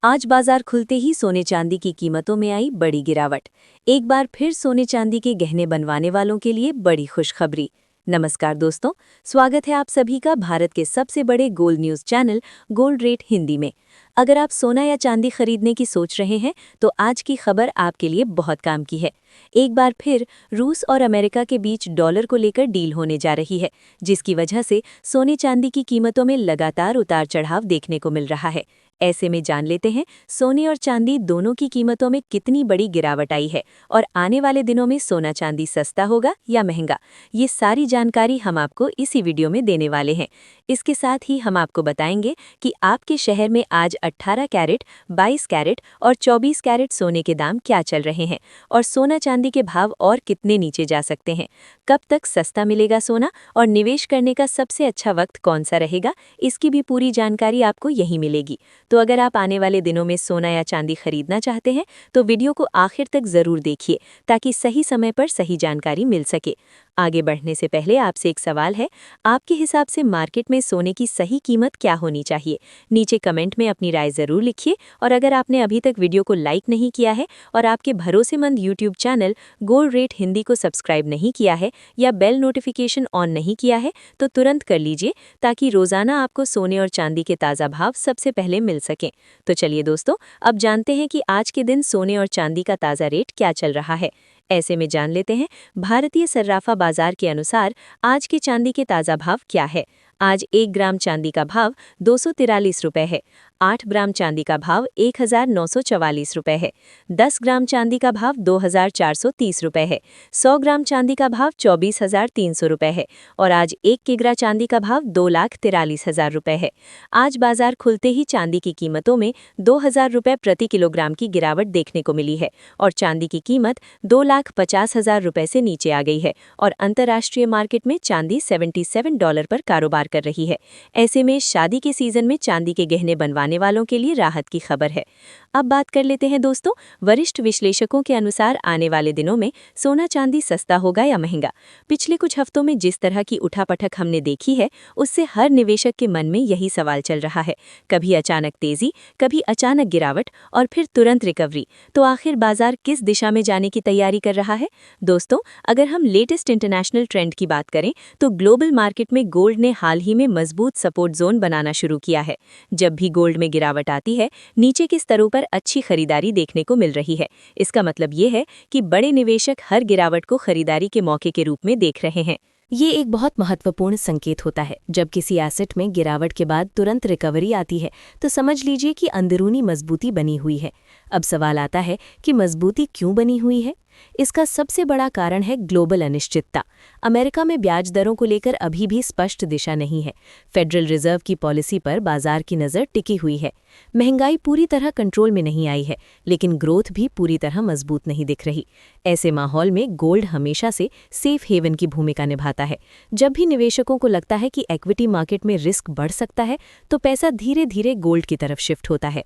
आज बाजार खुलते ही सोने चांदी की कीमतों में आई बड़ी गिरावट। एक बार फिर सोने चांदी के गहने बनवाने वालों के लिए बड़ी खुशखबरी। नमस्कार दोस्तों, स्वागत है आप सभी का भारत के सबसे बड़े gold news channel gold rate Hindi में। अगर आप सोना या चांदी खरीदने की सोच रहे हैं तो आज की खबर आपके लिए बहुत काम की है। एक बार फिर रूस और अमेरिका के बीच डॉलर को लेकर डील होने जा रही है, जिसकी वजह से सोने चांदी की कीमतों में लगातार उतार चढ़ाव देखने को मिल रहा है। ऐसे में जान लेते हैं सोने और चांदी दोनों की कीमतों में कितनी बड़ी गिरावट आई है और आने वाले दिनों में सोना चांदी सस्ता होगा या महंगा। ये सारी जानकारी हम आपको इसी वीडियो में देने वाले हैं। इसके साथ ही हम आपको बताएंगे कि आपके शहर में आज 18 कैरेट, 22 कैरेट और 24 कैरेट सोने के दाम क्या चल रहे हैं और सोना चांदी के भाव और कितने नीचे जा सकते हैं। कब तक सस्ता मिलेगा सोना और निवेश करने का सबसे अच्छा वक्त कौन सा रहेगा, इसकी भी पूरी जानकारी आपको यहीं मिलेगी। तो अगर आप आने वाले दिनों में सोना या चांदी खरीदना चाहते हैं तो वीडियो को आखिर तक जरूर देखिए ताकि सही समय पर सही जानकारी मिल सके। आगे बढ़ने से पहले आपसे एक सवाल है, आपके हिसाब से मार्केट में सोने की सही कीमत क्या होनी चाहिए? नीचे कमेंट में अपनी राय जरूर लिखिए और अगर आपने अभी तक वीडियो को लाइक नहीं किया है और आपके भरोसेमंद YouTube channel gold rate Hindi को सब्सक्राइब नहीं किया है या बेल नोटिफिकेशन ऑन नहीं किया है तो तुरंत कर लीजिए ताकि रोजाना आपको सोने और चांदी के ताज़ा भाव सबसे पहले मिल सकें। तो चलिए दोस्तों, अब जानते हैं कि आज के दिन सोने और चांदी का ताज़ा रेट क्या चल रहा है। ऐसे में जान लेते हैं भारतीय सर्राफा बाजार के अनुसार आज के चांदी के ताज़ा भाव क्या है। आज 1 ग्राम चांदी का भाव 243 रुपये है। 8 ग्राम चांदी का भाव 1944 रुपये है। 10 ग्राम चांदी का भाव 2430 रुपये है। 100 ग्राम चांदी का भाव 24,300 रुपये है और आज 1 किग्रा चांदी का भाव 2,43,000 रुपये है। आज बाजार खुलते ही चांदी की कीमतों में 2,000 रुपये प्रति किलोग्राम की गिरावट देखने को मिली है और चांदी की कीमत 2,50,000 रुपये से नीचे आ गई है और अंतर्राष्ट्रीय मार्केट में चांदी $77 पर कारोबार कर रही है। ऐसे में शादी के सीजन में चांदी के गहने बनवाने वालों के लिए राहत की खबर है। अब बात कर लेते हैं दोस्तों, वरिष्ठ विश्लेषकों के अनुसार आने वाले दिनों में सोना चांदी सस्ता होगा या महंगा। पिछले कुछ हफ्तों में जिस तरह की उठापटक हमने देखी है उससे हर निवेशक के मन में यही सवाल चल रहा है, कभी अचानक तेजी, कभी अचानक गिरावट और फिर तुरंत रिकवरी। तो आखिर बाजार किस दिशा में जाने की तैयारी कर रहा है? दोस्तों, अगर हम लेटेस्ट इंटरनेशनल ट्रेंड की बात करें तो ग्लोबल मार्केट में गोल्ड ने हाल ही में मजबूत सपोर्ट जोन बनाना शुरू किया है। जब भी गोल्ड में गिरावट आती है, नीचे के स्तरों पर अच्छी खरीदारी देखने को मिल रही है। इसका मतलब ये है कि बड़े निवेशक हर गिरावट को खरीदारी के मौके के रूप में देख रहे हैं। ये एक बहुत महत्वपूर्ण संकेत होता है। जब किसी एसेट में गिरावट के बाद तुरंत रिकवरी आती है तो समझ लीजिए कि अंदरूनी मजबूती बनी हुई है। अब सवाल आता है कि मजबूती क्यों बनी हुई है? इसका सबसे बड़ा कारण है ग्लोबल अनिश्चितता। अमेरिका में ब्याज दरों को लेकर अभी भी स्पष्ट दिशा नहीं है। फेडरल रिजर्व की पॉलिसी पर बाजार की नज़र टिकी हुई है। महंगाई पूरी तरह कंट्रोल में नहीं आई है, लेकिन ग्रोथ भी पूरी तरह मजबूत नहीं दिख रही। ऐसे माहौल में गोल्ड हमेशा से सेफ हेवन की भूमिका निभाता है। जब भी निवेशकों को लगता है कि इक्विटी मार्केट में रिस्क बढ़ सकता है तो पैसा धीरे धीरे गोल्ड की तरफ शिफ्ट होता है।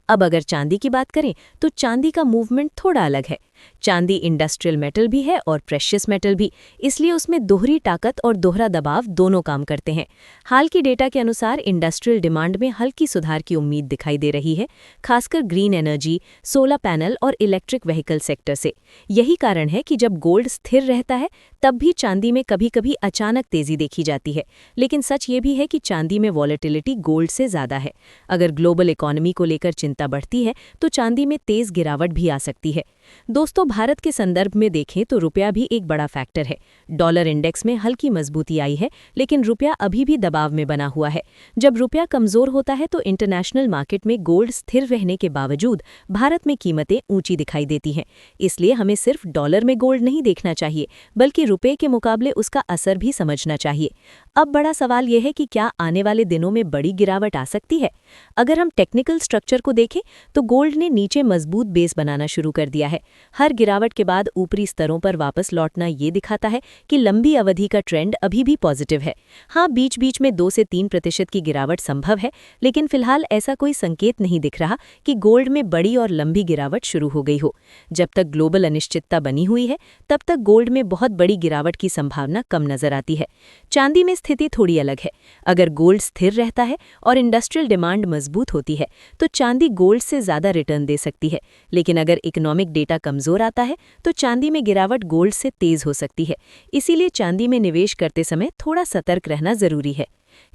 अब अगर चांदी की बात करें तो चांदी का मूवमेंट थोड़ा अलग है। चांदी इंडस्ट्रियल मेटल भी है और प्रेशियस मेटल भी, इसलिए उसमें दोहरी ताकत और दोहरा दबाव दोनों काम करते हैं। हाल की डेटा के अनुसार इंडस्ट्रियल डिमांड में हल्की सुधार की उम्मीद दिखाई दे रही है, खासकर ग्रीन एनर्जी, सोलर पैनल और इलेक्ट्रिक व्हीकल सेक्टर से। यही कारण है कि जब गोल्ड स्थिर रहता है तब भी चांदी में कभी कभी अचानक तेजी देखी जाती है। लेकिन सच ये भी है कि चांदी में वॉलेटिलिटी गोल्ड से ज़्यादा है। अगर ग्लोबल इकोनॉमी को लेकर चिंता बढ़ती है तो चांदी में तेज गिरावट भी आ सकती है। दोस्तों, भारत के संदर्भ में देखें तो रुपया भी एक बड़ा फैक्टर है। डॉलर इंडेक्स में हल्की मजबूती आई है, लेकिन रुपया अभी भी दबाव में बना हुआ है। जब रुपया कमजोर होता है तो इंटरनेशनल मार्केट में गोल्ड स्थिर रहने के बावजूद भारत में कीमतें ऊंची दिखाई देती हैं। इसलिए हमें सिर्फ डॉलर में गोल्ड नहीं देखना चाहिए, बल्कि रुपये के मुकाबले उसका असर भी समझना चाहिए। अब बड़ा सवाल यह है कि क्या आने वाले दिनों में बड़ी गिरावट आ सकती है? अगर हम टेक्निकल स्ट्रक्चर को देखें तो गोल्ड ने नीचे मजबूत बेस बनाना शुरू कर दिया है। है। हर गिरावट के बाद ऊपरी स्तरों पर वापस लौटना ये दिखाता है कि लंबी अवधि का ट्रेंड अभी भी पॉजिटिव है। हाँ, बीच बीच में 2 से 3% की गिरावट संभव है, लेकिन फिलहाल ऐसा कोई संकेत नहीं दिख रहा कि गोल्ड में बड़ी और लंबी गिरावट शुरू हो गई हो। जब तक ग्लोबल अनिश्चितता बनी हुई है, तब तक गोल्ड में बहुत बड़ी गिरावट की संभावना कम नजर आती है। चांदी में स्थिति थोड़ी अलग है। अगर गोल्ड स्थिर रहता है और इंडस्ट्रियल डिमांड मजबूत होती है, तो चांदी गोल्ड से ज्यादा रिटर्न दे सकती है। लेकिन अगर इकोनॉमिक डेटा कमजोर आता है, तो चांदी में गिरावट गोल्ड से तेज हो सकती है। इसीलिए चांदी में निवेश करते समय थोड़ा सतर्क रहना जरूरी है।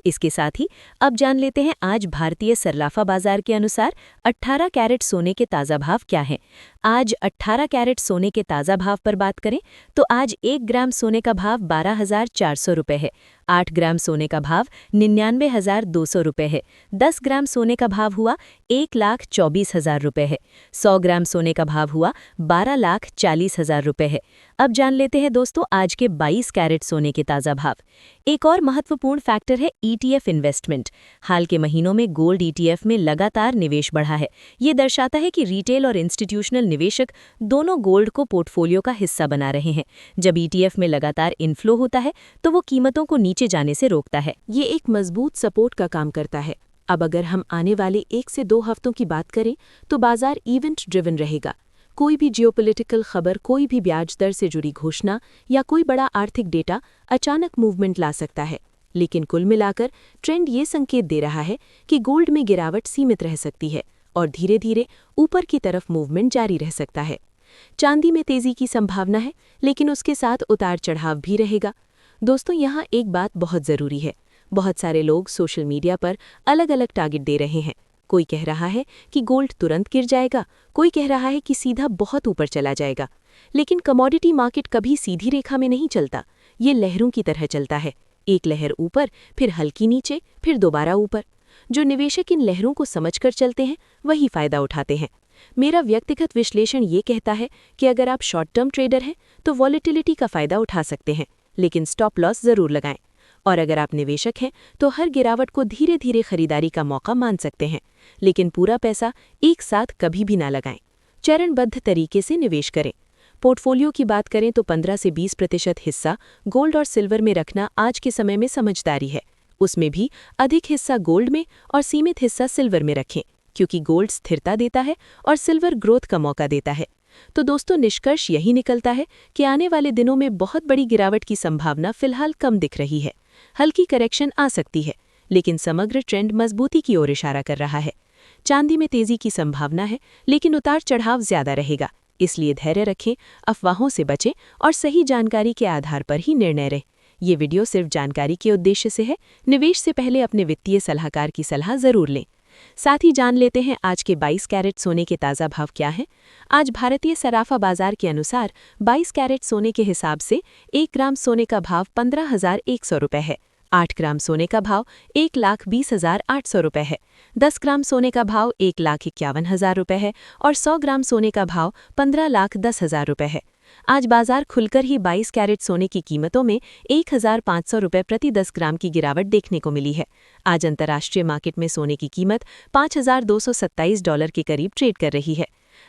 इसके साथ ही अब जान लेते हैं आज भारतीय सर्राफा बाजार के अनुसार 18 कैरेट सोने के ताज़ा भाव क्या हैं। आज 18 कैरेट सोने के ताज़ा भाव पर बात करें तो आज 1 ग्राम सोने का भाव 12,400 रुपये है। 8 ग्राम सोने का भाव 99,200 रुपये है। 10 ग्राम सोने का भाव हुआ 1,24,000 रुपये है। 100 ग्राम सोने का भाव हुआ 12,40,000 रुपये है। अब जान लेते हैं दोस्तों आज के 22 कैरेट सोने के ताज़ा भाव। एक और महत्वपूर्ण फैक्टर है ETF इन्वेस्टमेंट। हाल के महीनों में गोल्ड ETF में लगातार निवेश बढ़ा है। ये दर्शाता है कि रिटेल और इंस्टीट्यूशनल निवेशक दोनों गोल्ड को पोर्टफोलियो का हिस्सा बना रहे हैं। जब ETF में लगातार इनफ्लो होता है तो वो कीमतों को नीचे जाने से रोकता है। ये एक मजबूत सपोर्ट का काम करता है। अब अगर हम आने वाले 1 से 2 हफ्तों की बात करें तो बाजार इवेंट ड्रिवन रहेगा। कोई भी जियोपॉलिटिकल खबर, कोई भी ब्याज दर से जुड़ी घोषणा या कोई बड़ा आर्थिक डेटा अचानक मूवमेंट ला सकता है। लेकिन कुल मिलाकर ट्रेंड ये संकेत दे रहा है कि गोल्ड में गिरावट सीमित रह सकती है और धीरे धीरे ऊपर की तरफ मूवमेंट जारी रह सकता है। चांदी में तेजी की संभावना है, लेकिन उसके साथ उतार चढ़ाव भी रहेगा। दोस्तों, यहाँ एक बात बहुत ज़रूरी है। बहुत सारे लोग सोशल मीडिया पर अलग अलग टारगेट दे रहे हैं। कोई कह रहा है कि गोल्ड तुरंत गिर जाएगा, कोई कह रहा है कि सीधा बहुत ऊपर चला जाएगा। लेकिन कमोडिटी मार्केट कभी सीधी रेखा में नहीं चलता, ये लहरों की तरह चलता है। एक लहर ऊपर, फिर हल्की नीचे, फिर दोबारा ऊपर। जो निवेशक इन लहरों को समझकर चलते हैं वही फायदा उठाते हैं। मेरा व्यक्तिगत विश्लेषण ये कहता है कि अगर आप शॉर्ट टर्म ट्रेडर हैं तो वॉलेटिलिटी का फायदा उठा सकते हैं, लेकिन स्टॉप लॉस जरूर लगाएं। और अगर आप निवेशक हैं तो हर गिरावट को धीरे धीरे खरीदारी का मौका मान सकते हैं, लेकिन पूरा पैसा एक साथ कभी भी ना लगाएं। चरणबद्ध तरीके से निवेश करें। पोर्टफोलियो की बात करें तो 15 से 20% हिस्सा गोल्ड और सिल्वर में रखना आज के समय में समझदारी है। उसमें भी अधिक हिस्सा गोल्ड में और सीमित हिस्सा सिल्वर में रखें, क्योंकि गोल्ड स्थिरता देता है और सिल्वर ग्रोथ का मौका देता है। तो दोस्तों, निष्कर्ष यही निकलता है कि आने वाले दिनों में बहुत बड़ी गिरावट की संभावना फिलहाल कम दिख रही है। हल्की करेक्शन आ सकती है, लेकिन समग्र ट्रेंड मजबूती की ओर इशारा कर रहा है। चांदी में तेजी की संभावना है, लेकिन उतार चढ़ाव ज्यादा रहेगा। इसलिए धैर्य रखें, अफवाहों से बचें और सही जानकारी के आधार पर ही निर्णय लें। ये वीडियो सिर्फ जानकारी के उद्देश्य से है। निवेश से पहले अपने वित्तीय सलाहकार की सलाह जरूर लें। साथ ही जान लेते हैं आज के 22 कैरेट सोने के ताज़ा भाव क्या हैं। आज भारतीय सराफा बाजार के अनुसार 22 कैरेट सोने के हिसाब से 1 ग्राम सोने का भाव 15,100 रुपये है। 8 ग्राम सोने का भाव 1,20,800 रुपये है। 10 ग्राम सोने का भाव 1,51,000 रुपये है और 100 ग्राम सोने का भाव 15,10,000 रुपये है। आज बाजार खुलकर ही 22 कैरेट सोने की कीमतों में 1,500 रुपये प्रति 10 ग्राम की गिरावट देखने को मिली है। आज अंतर्राष्ट्रीय मार्केट में सोने की कीमत $5,227 के करीब ट्रेड कर रही है।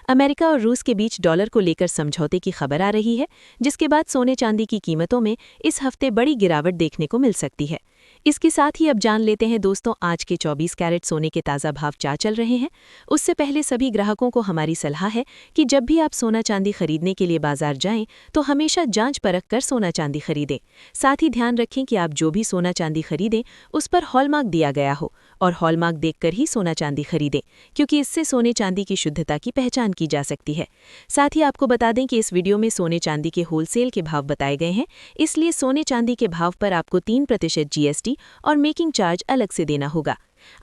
अमेरिका और रूस के बीच डॉलर को लेकर समझौते की खबर आ रही है, जिसके बाद सोने चांदी की कीमतों में इस हफ्ते बड़ी गिरावट देखने को मिल सकती है। इसके साथ ही अब जान लेते हैं दोस्तों आज के 24 कैरेट सोने के ताज़ा भाव क्या चल रहे हैं। उससे पहले सभी ग्राहकों को हमारी सलाह है कि जब भी आप सोना चांदी खरीदने के लिए बाजार जाएं तो हमेशा जांच परख कर सोना चांदी खरीदें। साथ ही ध्यान रखें कि आप जो भी सोना चांदी खरीदें उस पर हॉलमार्क दिया गया हो और हॉलमार्क देखकर ही सोना चांदी खरीदें, क्योंकि इससे सोने चांदी की शुद्धता की पहचान की जा सकती है। साथ ही आपको बता दें कि इस वीडियो में सोने चांदी के होलसेल के भाव बताए गए हैं, इसलिए सोने चांदी के भाव पर आपको 3% GST और मेकिंग चार्ज अलग से देना होगा।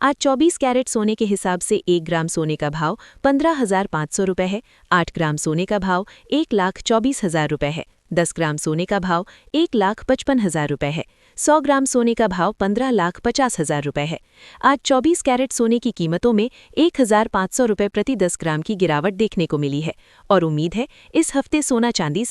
आज 24 कैरेट सोने के हिसाब से 1 ग्राम सोने का भाव 15,500 रुपये है। 8 ग्राम सोने का भाव 1,24,000 रुपये है। 10 ग्राम सोने का भाव 1,55,000 रुपये है। 100 ग्राम सोने का भाव 15,50,000 रुपये है। आज 24 कैरेट सोने की कीमतों में 1,500 रुपये प्रति 10 ग्राम की गिरावट देखने को मिली है और उम्मीद है इस हफ्ते सोना चांदी